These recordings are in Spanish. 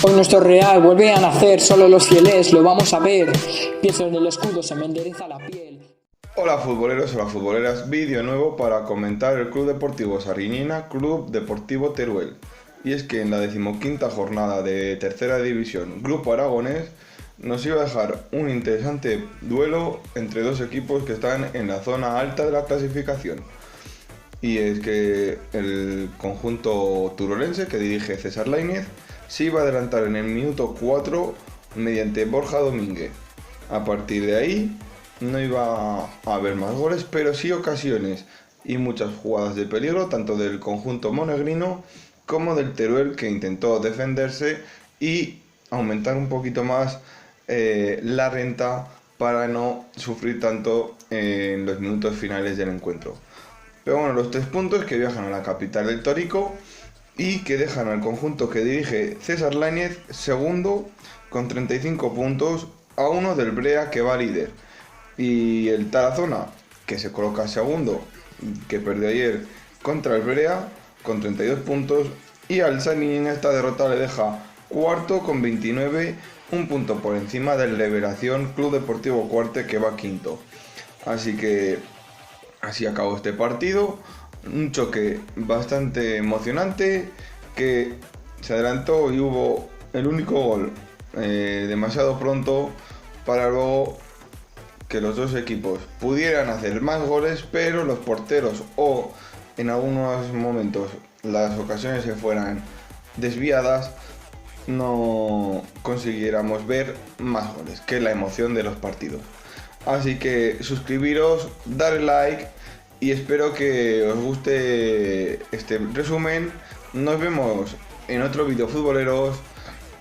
Hoy nuestro Real vuelve a nacer, solo los fieles lo vamos a ver. Pienso en el escudo, se me endereza la piel. Hola futboleros, hola futboleras, vídeo nuevo para comentar el Club Deportivo Sariñena, Club Deportivo Teruel. Y es que en la 15ª jornada de Tercera División, Grupo Aragonés, nos iba a dejar un interesante duelo entre dos equipos que están en la zona alta de la clasificación. Y es que el conjunto turolense que dirige César Lainez se iba a adelantar en el minuto 4 mediante Borja Domínguez. A partir de ahí no iba a haber más goles, pero sí ocasiones y muchas jugadas de peligro, tanto del conjunto monegrino como del Teruel, que intentó defenderse y aumentar un poquito más la renta para no sufrir tanto en los minutos finales del encuentro. Pero bueno, los 3 puntos que viajan a la capital del Tórico y que dejan al conjunto que dirige César Lainez segundo con 35 puntos, a uno del Brea, que va líder. Y el Tarazona, que se coloca segundo, que perdió ayer contra el Brea con 32 puntos, y al Sariñena esta derrota le deja cuarto con 29, un punto por encima del Liberación Club Deportivo Cuarte, que va quinto. Así que así acabó este partido, un choque bastante emocionante que se adelantó y hubo el único gol demasiado pronto para luego que los dos equipos pudieran hacer más goles, pero los porteros o en algunos momentos las ocasiones se fueran desviadas, no consiguiéramos ver más goles, que es la emoción de los partidos. Así que suscribiros, darle like y espero que os guste este resumen. Nos vemos en otro vídeo futboleros.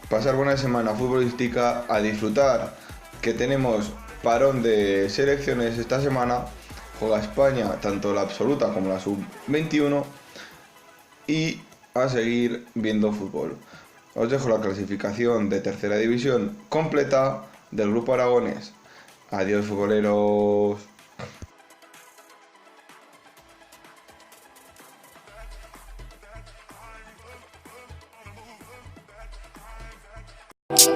Pasar buena semana futbolística, a disfrutar que tenemos parón de selecciones esta semana. Juega España, tanto la absoluta como la sub-21, y a seguir viendo fútbol. Os dejo la clasificación de Tercera División completa del Grupo Aragonés. Adiós futboleros.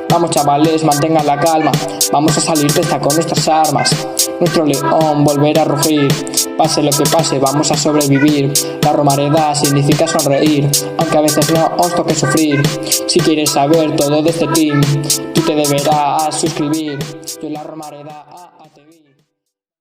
Vamos chavales, mantengan la calma, vamos a salir de esta con nuestras armas. Nuestro león volverá a rugir, pase lo que pase, vamos a sobrevivir. La Romareda significa sonreír, aunque a veces no os toque sufrir. Si quieres saber todo de este team, tú te deberás suscribir. Yo la Romareda ATV.